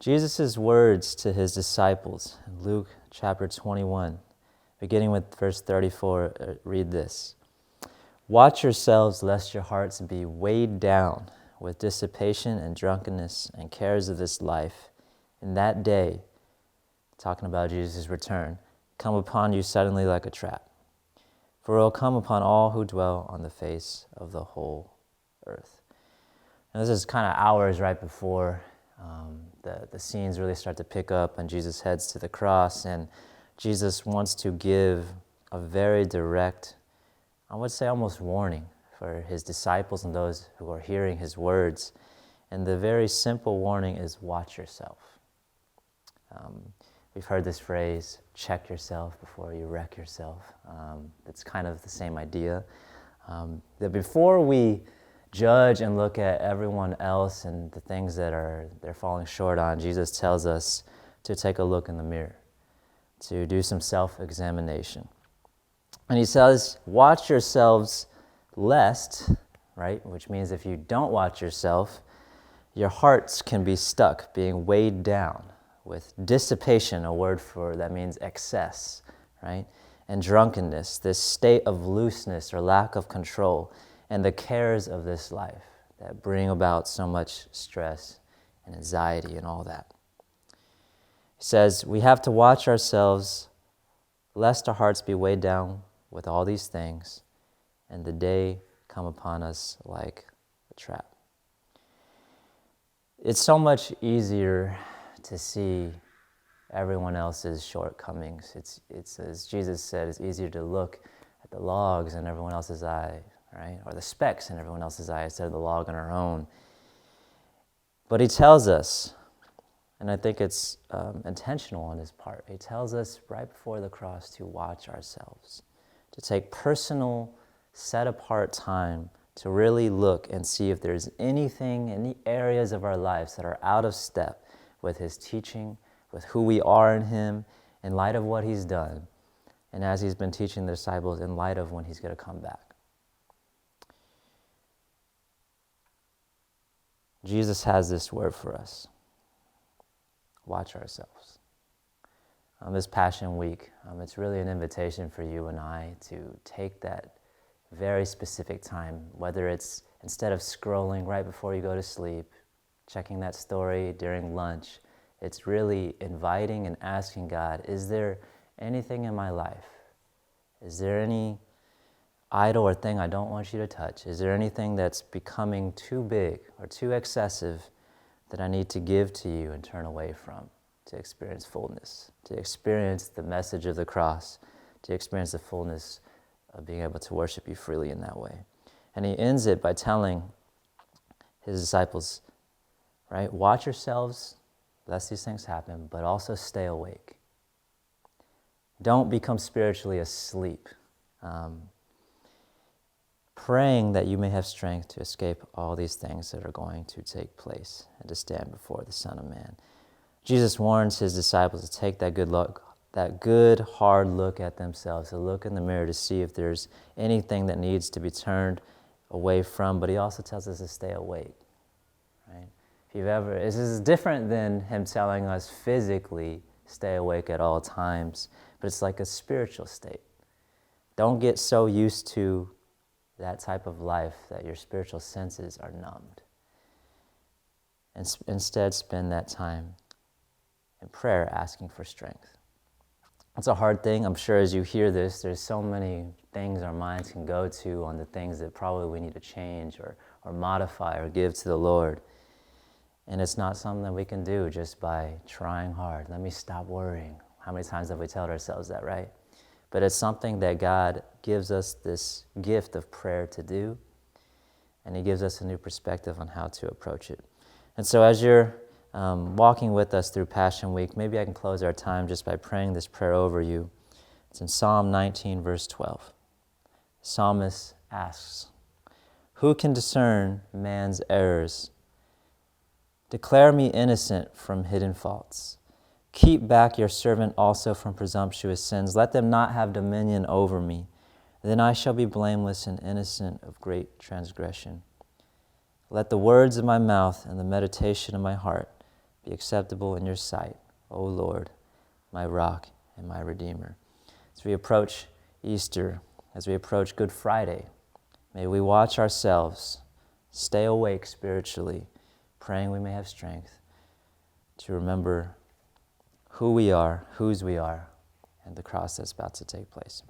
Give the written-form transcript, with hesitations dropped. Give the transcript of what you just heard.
Jesus' words to his disciples in Luke chapter 21, beginning with verse 34, read this. Watch yourselves lest your hearts be weighed down with dissipation and drunkenness and cares of this life. In that day, talking about Jesus' return, come upon you suddenly like a trap. For it will come upon all who dwell on the face of the whole earth. And this is kind of hours right before the scenes really start to pick up and Jesus heads to the cross. And Jesus wants to give a very direct, I would say almost warning for his disciples and those who are hearing his words. And the very simple warning is watch yourself. We've heard this phrase, check yourself before you wreck yourself. It's kind of the same idea. That before we judge and look at everyone else and the things that they're falling short on, Jesus tells us to take a look in the mirror, to do some self-examination. And he says, watch yourselves lest, right, which means if you don't watch yourself, your hearts can be stuck, being weighed down with dissipation, a word for that means excess, right, and drunkenness, this state of looseness or lack of control, and the cares of this life that bring about so much stress and anxiety and all that. He says, we have to watch ourselves lest our hearts be weighed down with all these things, and the day come upon us like a trap. It's so much easier to see everyone else's shortcomings. It's as Jesus said, it's easier to look at the logs in everyone else's eye, right? Or the specks in everyone else's eye instead of the log in our own. But he tells us, and I think it's intentional on his part, he tells us right before the cross to watch ourselves, to take personal, set-apart time to really look and see if there's anything, any areas of our lives that are out of step with his teaching, with who we are in him, in light of what he's done, and as he's been teaching the disciples in light of when he's going to come back. Jesus has this word for us. Watch ourselves. This Passion Week, it's really an invitation for you and I to take that very specific time, whether it's instead of scrolling right before you go to sleep, checking that story during lunch, it's really inviting and asking God, is there anything in my life? Is there any idol or thing I don't want you to touch? Is there anything that's becoming too big or too excessive that I need to give to you and turn away from to experience fullness, to experience the message of the cross, to experience the fullness of being able to worship you freely in that way? And he ends it by telling his disciples, right, watch yourselves lest these things happen, but also stay awake. Don't become spiritually asleep. Praying that you may have strength to escape all these things that are going to take place and to stand before the Son of Man. Jesus warns his disciples to take that good, hard look at themselves, to look in the mirror to see if there's anything that needs to be turned away from, but he also tells us to stay awake, right? This is different than him telling us physically stay awake at all times, but it's like a spiritual state. Don't get so used to that type of life that your spiritual senses are numbed. And instead spend that time in prayer asking for strength. It's a hard thing. I'm sure as you hear this, there's so many things our minds can go to on the things that probably we need to change or modify or give to the Lord. And it's not something that we can do just by trying hard. Let me stop worrying. How many times have we told ourselves that, right? But it's something that God gives us this gift of prayer to do, and he gives us a new perspective on how to approach it. And so as you're walking with us through Passion Week, maybe I can close our time just by praying this prayer over you. It's in Psalm 19, verse 12. The psalmist asks, "Who can discern man's errors? Declare me innocent from hidden faults. Keep back your servant also from presumptuous sins. Let them not have dominion over me. Then I shall be blameless and innocent of great transgression. Let the words of my mouth and the meditation of my heart be acceptable in your sight, O Lord, my rock and my Redeemer. As we approach Easter, as we approach Good Friday, may we watch ourselves, stay awake spiritually, praying we may have strength to remember who we are, whose we are, and the cross that's about to take place.